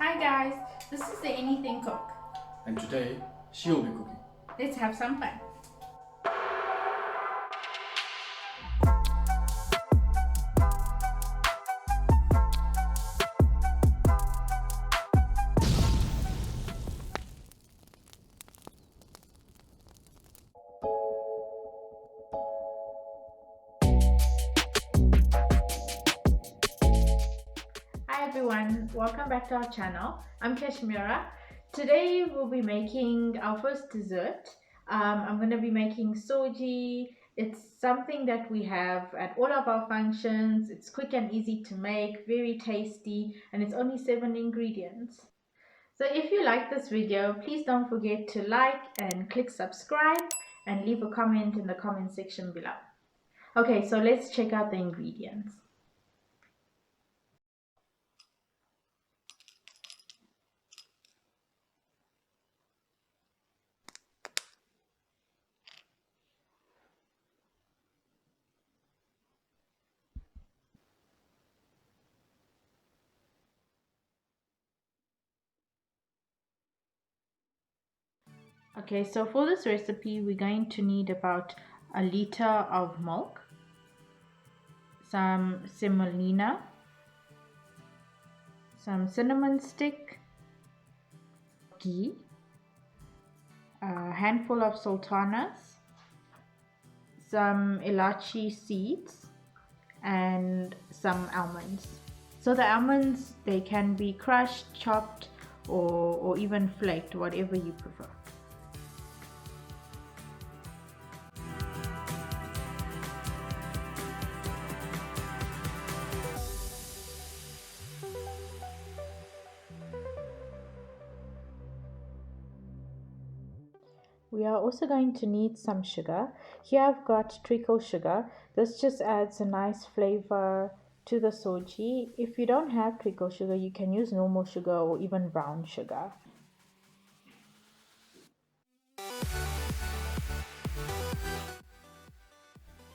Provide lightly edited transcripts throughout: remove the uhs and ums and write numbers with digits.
Hi guys, this is the Anything Cook. And today, she will be cooking. Let's have some fun. Hi everyone, welcome back to our channel. I'm Kashmira. Today we'll be making our first dessert. I'm going to be making soji. It's something that we have at all of our functions. It's quick and easy to make, very tasty, and it's only 7 ingredients. So if you like this video, please don't forget to like and click subscribe and leave a comment in the comment section below. Okay, so let's check out the ingredients. Okay, so for this recipe, we're going to need about a liter of milk, some semolina, some cinnamon stick, ghee, a handful of sultanas, some Elachi seeds, and some almonds. So the almonds, they can be crushed, chopped, or even flaked, whatever you prefer. We are also going to need some sugar. Here I've got treacle sugar. This just adds a nice flavor to the soji. If you don't have treacle sugar, you can use normal sugar or even brown sugar.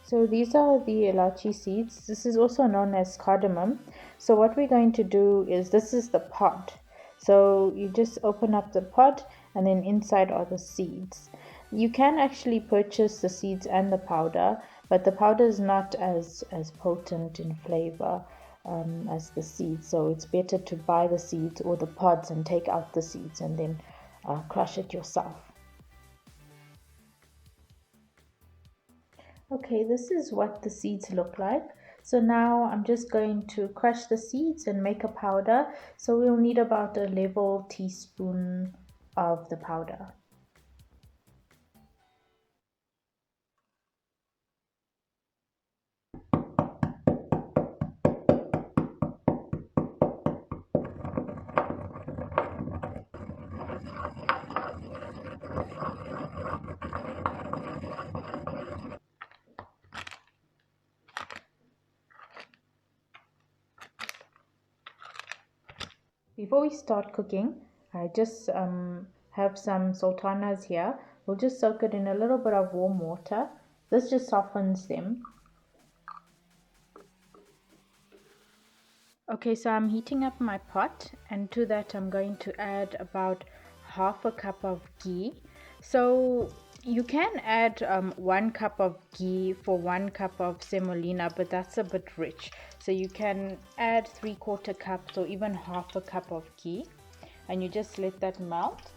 So these are the Elachi seeds. This is also known as cardamom. So what we're going to do is, this is the pod. So you just open up the pod and then inside are the seeds. You can actually purchase the seeds and the powder, but the powder is not as potent in flavor as the seeds. So it's better to buy the seeds or the pods and take out the seeds and then crush it yourself. Okay, this is what the seeds look like. So now I'm just going to crush the seeds and make a powder. So we'll need about a level teaspoon of the powder. Before we start cooking, I just have some sultanas here. We'll just soak it in a little bit of warm water. This just softens them. Okay, so I'm heating up my pot, and to that I'm going to add about half a cup of ghee. So you can add 1 cup of ghee for 1 cup of semolina, but that's a bit rich. So you can add 3/4 cups or even half a cup of ghee, and you just let that melt.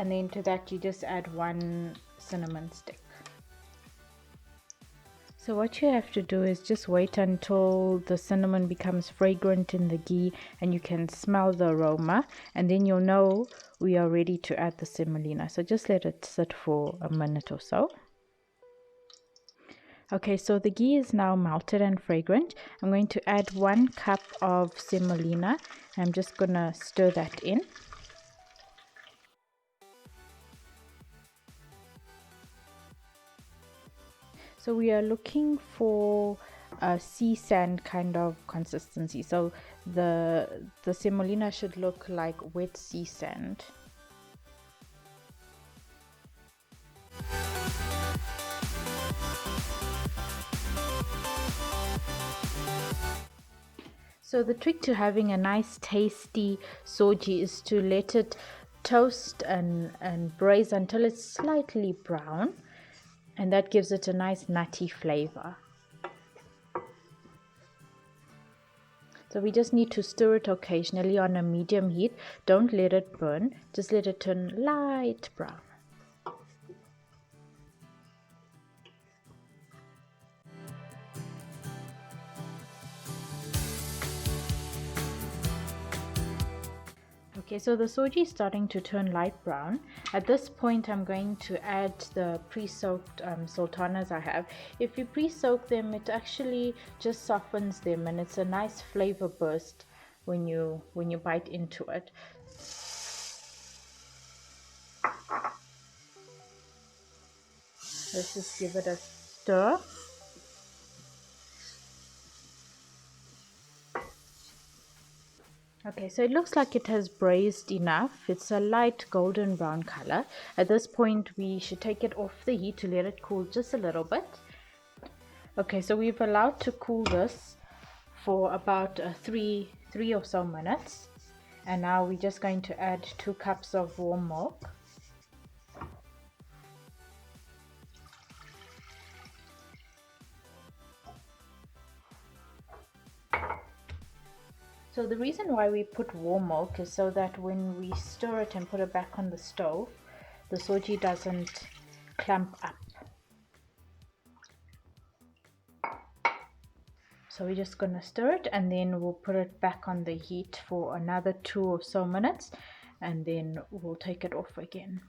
And then to that you just add 1 cinnamon stick. So what you have to do is just wait until the cinnamon becomes fragrant in the ghee and you can smell the aroma, and then you'll know we are ready to add the semolina. So just let it sit for a minute or so. Okay, so the ghee is now melted and fragrant. I'm going to add 1 cup of semolina. I'm just gonna stir that in. So we are looking for a sea sand kind of consistency. So the semolina should look like wet sea sand. So the trick to having a nice tasty soji is to let it toast and braise until it's slightly brown, and that gives it a nice nutty flavor. So we just need to stir it occasionally on a medium heat. Don't let it burn, just let it turn light brown. Okay, so the soji is starting to turn light brown. At this point, I'm going to add the pre-soaked sultanas I have. If you pre-soak them, it actually just softens them, and it's a nice flavor burst when you bite into it. Let's just give it a stir. Okay, so it looks like it has braised enough. It's a light golden brown color. At this point, we should take it off the heat to let it cool just a little bit. Okay, so we've allowed to cool this for about three or so minutes. And now we're just going to add 2 cups of warm milk. So the reason why we put warm milk is so that when we stir it and put it back on the stove, the soji doesn't clump up. So we're just going to stir it, and then we'll put it back on the heat for another 2 or so minutes, and then we'll take it off again.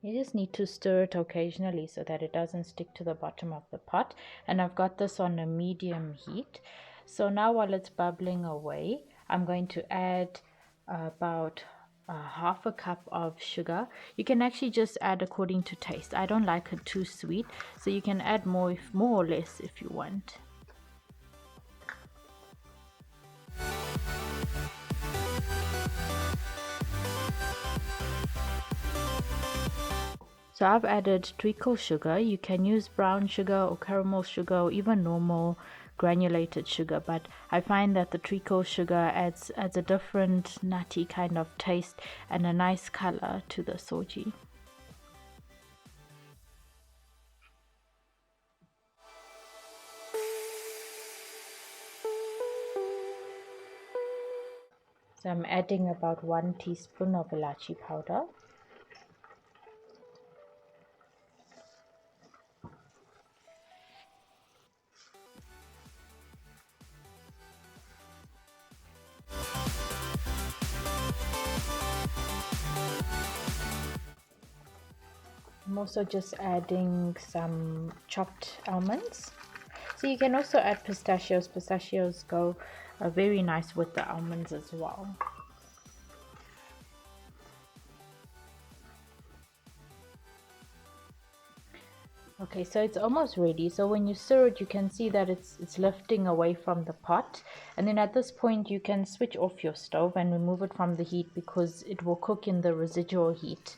You just need to stir it occasionally so that it doesn't stick to the bottom of the pot. And I've got this on a medium heat. So now while it's bubbling away, I'm going to add about half a cup of sugar. You can actually just add according to taste. I don't like it too sweet, so you can add more or less if you want. So I've added treacle sugar. You can use brown sugar or caramel sugar or even normal granulated sugar, but I find that the treacle sugar adds a different nutty kind of taste and a nice color to the soji. So I'm adding about 1 teaspoon of Elachi powder. I'm also just adding some chopped almonds. So you can also add pistachios. Pistachios go very nice with the almonds as well. Okay, so it's almost ready. So when you stir it, you can see that it's lifting away from the pot. And then at this point, you can switch off your stove and remove it from the heat because it will cook in the residual heat.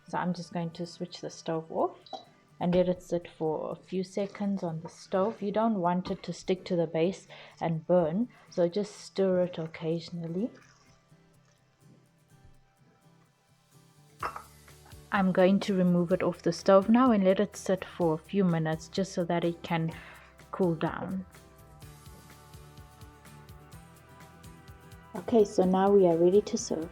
So I'm just going to switch the stove off and let it sit for a few seconds on the stove. You don't want it to stick to the base and burn, so just stir it occasionally. I'm going to remove it off the stove now and let it sit for a few minutes just so that it can cool down. Okay, so now we are ready to serve.